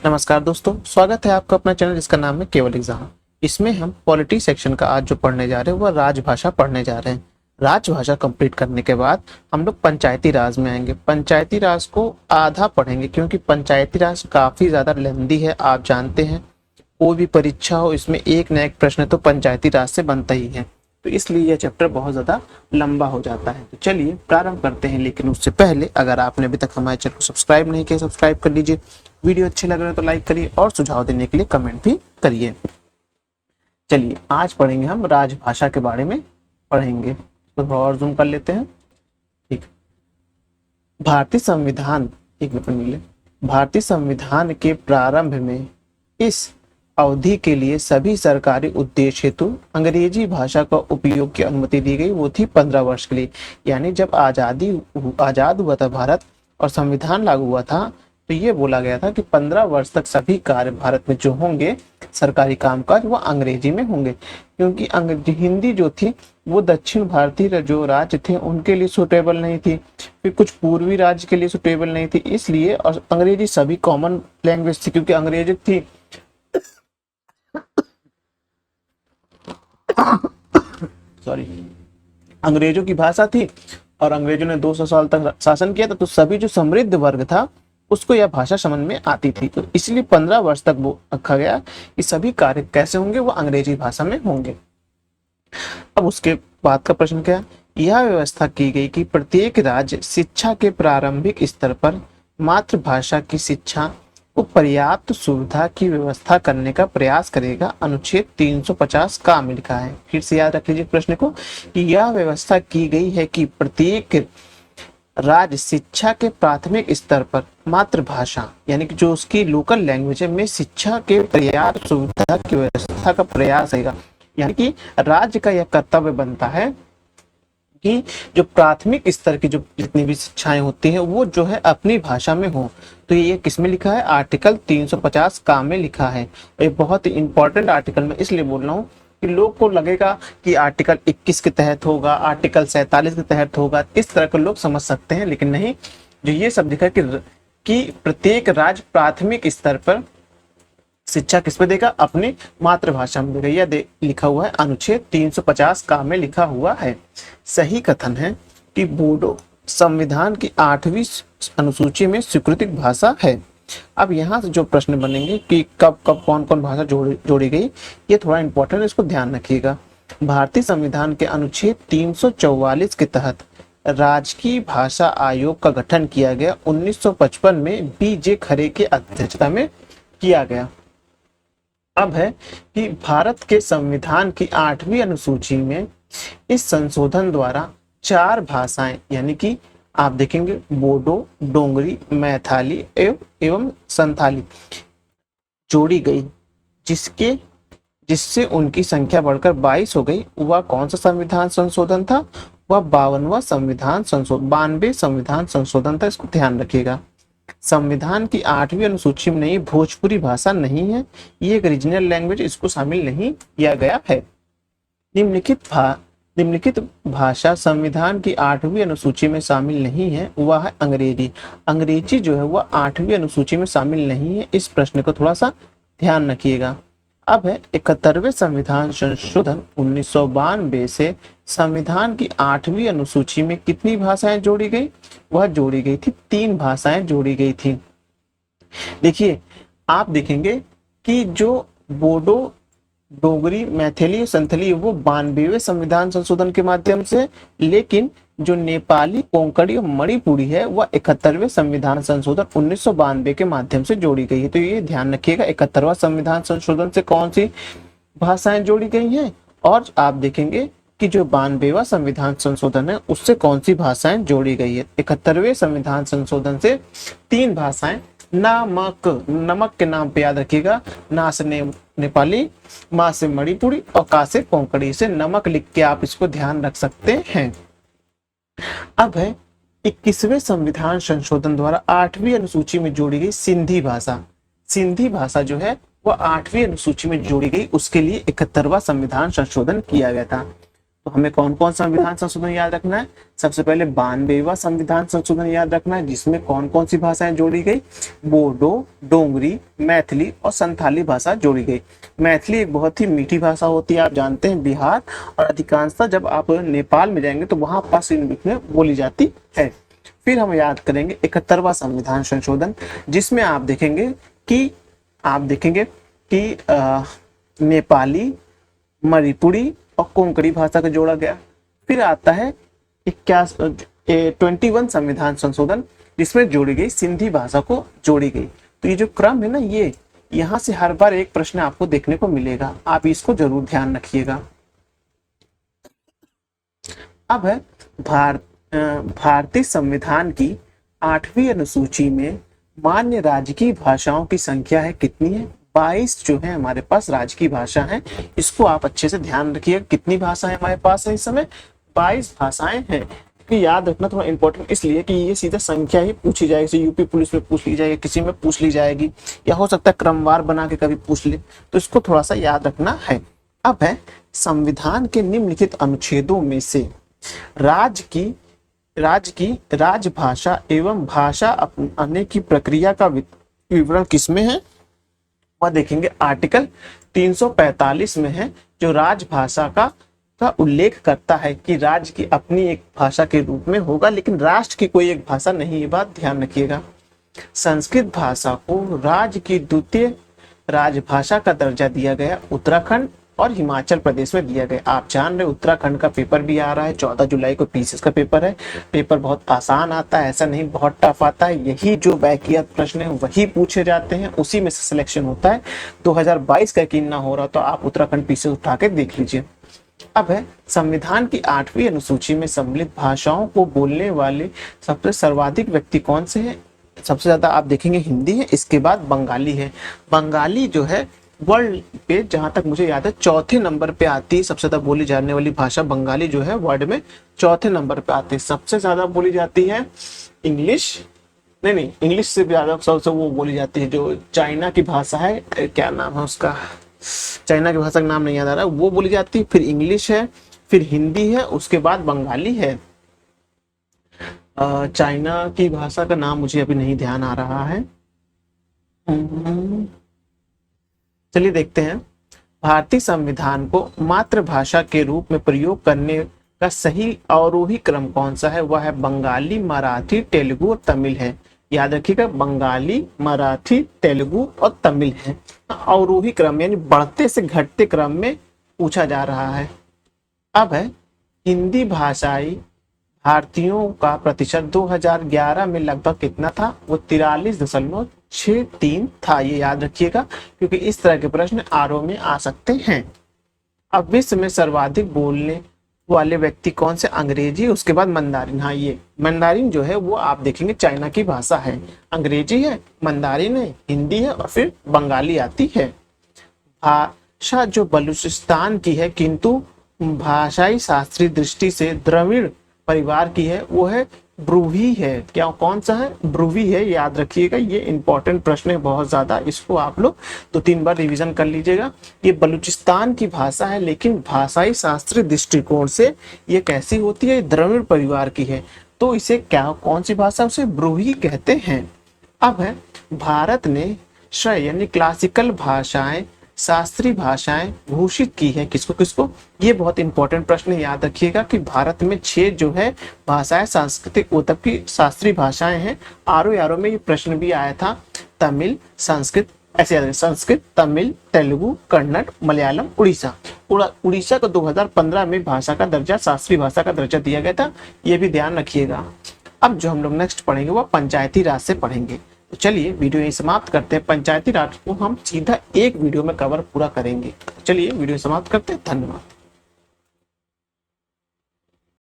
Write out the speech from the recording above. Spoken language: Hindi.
नमस्कार दोस्तों, स्वागत है आपका अपना चैनल जिसका नाम है केवल एग्जाम। इसमें हम पॉलिटी सेक्शन का आज जो पढ़ने जा रहे हैं वह राजभाषा पढ़ने जा रहे हैं। राजभाषा कंप्लीट करने के बाद हम लोग पंचायती राज में आएंगे। पंचायती राज को आधा पढ़ेंगे क्योंकि पंचायती राज काफी ज्यादा लेंदी है। आप जानते हैं कोई भी परीक्षा हो इसमें एक न एक प्रश्न तो पंचायती राज से बनता ही है, तो इसलिए यह चैप्टर बहुत ज्यादा लंबा हो जाता है। तो चलिए प्रारंभ करते हैं, लेकिन उससे पहले अगर आपने अभी तक हमारे चैनल को सब्सक्राइब नहीं किया सब्सक्राइब कर लीजिए। वीडियो अच्छे लग रहे हैं तो लाइक करिए और सुझाव देने के लिए कमेंट भी करिए। चलिए आज पढ़ेंगे हम राजभाषा के बारे में पढ़ेंगे। तो थोड़ा और जूम कर लेते हैं। ठीक, भारतीय संविधान, एक मिनट मिले। भारतीय संविधान के प्रारंभ में इस अवधि के लिए सभी सरकारी उद्देश्य हेतु अंग्रेजी भाषा का उपयोग की अनुमति दी गई। वो थी 15 वर्ष के लिए। यानी जब आजाद हुआ था भारत और संविधान लागू हुआ था तो ये बोला गया था कि 15 वर्ष तक सभी कार्य भारत में जो होंगे सरकारी कामकाज वो अंग्रेजी में होंगे, क्योंकि हिंदी जो थी वो दक्षिण भारतीय जो राज्य थे उनके लिए सुटेबल नहीं थी, फिर कुछ पूर्वी राज्य के लिए सुटेबल नहीं थी, इसलिए और अंग्रेजी सभी कॉमन लैंग्वेज थी क्योंकि अंग्रेजी थी सॉरी अंग्रेजों की भाषा थी और अंग्रेजों ने 200 साल तक शासन किया था, तो सभी जो समृद्ध वर्ग था उसको यह भाषा समझ में आती थी। तो इसलिए 15 वर्ष तक वो रखा गया कि सभी कार्य कैसे होंगे, वो अंग्रेजी भाषा में होंगे। अब उसके बाद का प्रश्न क्या है? यह व्यवस्था की गई कि प्रत्येक राज्य शिक्षा के प्रारंभिक स्तर पर मातृभाषा की शिक्षा को पर्याप्त सुविधा की व्यवस्था करने का प्रयास करेगा। अनुच्छेद 350 का में लिखा है। फिर से याद रख लीजिए प्रश्न को कि यह व्यवस्था की गई है कि प्रत्येक राज्य शिक्षा के प्राथमिक स्तर पर मातृभाषा यानी कि जो उसकी लोकल लैंग्वेज है में शिक्षा के पर्याप्त सुविधा की व्यवस्था का प्रयास करेगा। यानी कि राज्य का यह कर्तव्य बनता है कि जो प्राथमिक स्तर की जो जितनी भी शिक्षाएं होती हैं वो जो है अपनी भाषा में हो। तो ये किसमें लिखा है? आर्टिकल 350 का में लिखा है। ये बहुत ही इंपॉर्टेंट आर्टिकल में इसलिए बोल रहा हूँ कि लोग को लगेगा कि आर्टिकल 21 के तहत होगा, आर्टिकल 47 के तहत होगा, इस तरह के लोग समझ सकते हैं, लेकिन नहीं। जो ये सब लिखा है कि प्रत्येक राज्य प्राथमिक स्तर पर शिक्षा किस पे देगा? अपनी मातृभाषा में देगा। यह लिखा हुआ है अनुच्छेद 350 का में लिखा हुआ है। सही कथन है कि बोडो संविधान की 8वीं अनुसूची में स्वीकृत भाषा है। अब यहाँ से जो प्रश्न बनेंगे कि कब कब कौन कौन भाषा जोड़ी गई, ये थोड़ा इंपॉर्टेंट है, इसको ध्यान रखिएगा। भारतीय संविधान के अनुच्छेद 344 के तहत राजकीय भाषा आयोग का गठन किया गया। 1955 में BJ खरे की अध्यक्षता में किया गया। अब है कि भारत के संविधान की 8वीं अनुसूची में इस संशोधन द्वारा 4 भाषाएं यानी कि आप देखेंगे बोडो, डोंगरी, मैथिली एवं संथाली जोड़ी गई, जिससे उनकी संख्या बढ़कर 22 हो गई। वह कौन सा संविधान संशोधन था? वह 92वां संविधान संशोधन 92 संविधान संशोधन था। इसको ध्यान रखिएगा। संविधान की 8वीं अनुसूची में नहीं, भोजपुरी भाषा नहीं है, ये एक रीजनल लैंग्वेज, इसको शामिल नहीं किया गया है। निम्नलिखित भाषा संविधान की 8वीं अनुसूची में शामिल नहीं है, वह है अंग्रेजी। अंग्रेजी जो है वह 8वीं अनुसूची में शामिल नहीं है। इस प्रश्न को थोड़ा सा ध्यान रखिएगा। अब है 71वें संविधान संशोधन 1992 से संविधान की 8वीं अनुसूची में कितनी भाषाएं जोड़ी गई? वह जोड़ी गई थी 3 भाषाएं जोड़ी गई थी। देखिए आप देखेंगे कि जो बोडो, डोगरी, मैथिली, संथली वो 92वें संविधान संशोधन के माध्यम से, लेकिन जो नेपाली, कोंकणी और मणिपुरी है वह 71वें संविधान संशोधन 1992 के माध्यम से जोड़ी गई है। तो ये ध्यान रखिएगा 71वां संविधान संशोधन से कौन सी भाषाएं जोड़ी गई हैं, और आप देखेंगे कि जो 92वां संविधान संशोधन है उससे कौन सी भाषाएं जोड़ी गई है। 71वें संविधान संशोधन से 3 भाषाएं, नमक के नाम पे याद रखिएगा, ना से नेपाली, मा से मणिपुरी और का से कोंकणी, से नमक लिख के आप इसको ध्यान रख सकते हैं। अब है 21वें संविधान संशोधन द्वारा 8वीं अनुसूची में जोड़ी गई सिंधी भाषा। सिंधी भाषा जो है वह 8वीं अनुसूची में जोड़ी गई, उसके लिए 71वां संविधान संशोधन किया गया था। तो हमें कौन कौन संविधान संशोधन याद रखना है? सबसे पहले 92वां संविधान संशोधन याद रखना है, जिसमें कौन कौन सी भाषाएं जोड़ी गई? बोडो, डोंगरी, मैथिली और संथाली भाषा जोड़ी गई। मैथिली एक बहुत ही मीठी भाषा होती है, आप जानते हैं। बिहार और अधिकांशतः जब आप नेपाल में जाएंगे तो वहां पास में बोली जाती है। फिर हम याद करेंगे 71वां संविधान संशोधन, जिसमें आप देखेंगे कि नेपाली, मणिपुरी और कोंकणी भाषा को जोड़ा गया। फिर आता है 21 संविधान संशोधन, जिसमें जोड़ी गई सिंधी भाषा को जोड़ी गई। तो ये जो क्रम है ना, ये यहाँ से हर बार एक प्रश्न आपको देखने को मिलेगा, आप इसको जरूर ध्यान रखिएगा। अब है भारतीय संविधान की 8वीं अनुसूची में मान्य राजकीय भाषाओं की संख्या है कितनी है? 22 जो है हमारे पास राजकीय भाषा है। इसको आप अच्छे से ध्यान रखिएगा, कितनी भाषाएं हमारे पास है इस समय? 22 भाषाएं हैं। कि याद रखना थोड़ा इंपॉर्टेंट इसलिए कि ये सीधा संख्या ही पूछी जाएगी, जैसे यूपी पुलिस में पूछ ली जाएगी, किसी में पूछ ली जाएगी, या हो सकता है क्रमवार बना के कभी पूछ ले, तो इसको थोड़ा सा याद रखना है। अब है संविधान के निम्नलिखित अनुच्छेदों में से राजभाषा एवं भाषा अपनाने की प्रक्रिया का विवरण किसमें है? वह देखेंगे आर्टिकल 345 में है, जो राजभाषा का उल्लेख करता है कि राज्य की अपनी एक भाषा के रूप में होगा, लेकिन राष्ट्र की कोई एक भाषा नहीं। ये बात ध्यान रखिएगा। संस्कृत भाषा को राज्य की द्वितीय राजभाषा का दर्जा दिया गया, उत्तराखंड और हिमाचल प्रदेश में दिया गया। आप जान रहे उत्तराखंड का पेपर भी आ रहा है, 14 जुलाई को पीसीएस का पेपर है। पेपर बहुत आसान आता है, ऐसा नहीं बहुत टफ आता है। यही जो वाकई प्रश्न है वही पूछे जाते हैं, उसी में से सिलेक्शन होता है। 2022 का यकीन ना हो रहा तो आप उत्तराखंड पीसीएस उठा के देख लीजिए। अब है संविधान की 8वीं अनुसूची में सम्मिलित भाषाओं को बोलने वाले सबसे सर्वाधिक व्यक्ति कौन से हैं? सबसे ज्यादा आप देखेंगे हिंदी है, इसके बाद बंगाली है। बंगाली जो है वर्ल्ड पे जहां तक मुझे याद है 4थे नंबर पे आती है। सबसे ज्यादा बोली जाने वाली भाषा बंगाली जो है वर्ल्ड में 4थे नंबर पे आती है। सबसे ज्यादा बोली जाती है इंग्लिश, नहीं इंग्लिश से ज्यादा सबसे वो बोली जाती है जो चाइना की भाषा है, क्या नाम है उसका, चाइना की भाषा का नाम नहीं याद आ रहा, वो बोली जाती है। फिर इंग्लिश है, फिर हिंदी है, उसके बाद बंगाली है। चाइना की भाषा का नाम मुझे अभी नहीं ध्यान आ रहा है। चलिए देखते हैं। भारतीय संविधान को मातृभाषा के रूप में प्रयोग करने का सही अवरोही क्रम कौन सा है? वह है बंगाली, मराठी, तेलुगु और तमिल है। याद रखिएगा, बंगाली, मराठी, तेलुगु और तमिल है। अवरोही क्रम यानी बढ़ते से घटते क्रम में पूछा जा रहा है। अब है हिंदी भाषाई भारतीयों का प्रतिशत 2011 में लगभग कितना था? वो 43.63 था। ये याद रखिएगा, क्योंकि इस तरह के प्रश्न आरओ में आ सकते हैं। अब विश्व में सर्वाधिक बोलने वाले व्यक्ति कौन से? अंग्रेजी, उसके बाद मंदारिन। हाँ, ये मंदारिन जो है वो आप देखेंगे चाइना की भाषा है। अंग्रेजी है, मंदारिन है, हिंदी है और फिर बंगाली आती है। भाषा जो बलूचिस्तान की है किंतु भाषाई शास्त्रीय दृष्टि से द्रविड़ परिवार की है, वो है ब्रूवी है। क्या कौन सा है? ब्रूवी है। याद रखिएगा, ये इंपॉर्टेंट प्रश्न है बहुत ज्यादा, इसको आप लोग 2-3 बार रिवीजन कर लीजिएगा। ये बलूचिस्तान की भाषा है, लेकिन भाषाई शास्त्रीय दृष्टिकोण से ये कैसी होती है? द्रविड़ परिवार की है, तो इसे क्या कौन सी भाषा? उसे ब्रूवी कहते हैं। अब है भारत ने श्रेय यानी क्लासिकल भाषाएं, शास्त्रीय भाषाएं घोषित की है किसको किसको? ये बहुत इंपॉर्टेंट प्रश्न है, याद रखिएगा कि भारत में 6 जो है भाषाएं सांस्कृतिक मतलब की शास्त्रीय भाषाएं हैं। आरओ में ये प्रश्न भी आया था। तमिल, संस्कृत, ऐसे याद रखें, संस्कृत, तमिल, तेलुगु, कन्नड़, मलयालम, उड़ीसा। उड़ीसा को 2015 में भाषा का दर्जा, शास्त्रीय भाषा का दर्जा दिया गया था, ये भी ध्यान रखिएगा। अब जो हम लोग नेक्स्ट पढ़ेंगे वह पंचायती राज से पढ़ेंगे। तो चलिए वीडियो यही समाप्त करते हैं। पंचायती राज को हम सीधा एक वीडियो में कवर पूरा करेंगे। चलिए वीडियो समाप्त करते हैं। धन्यवाद।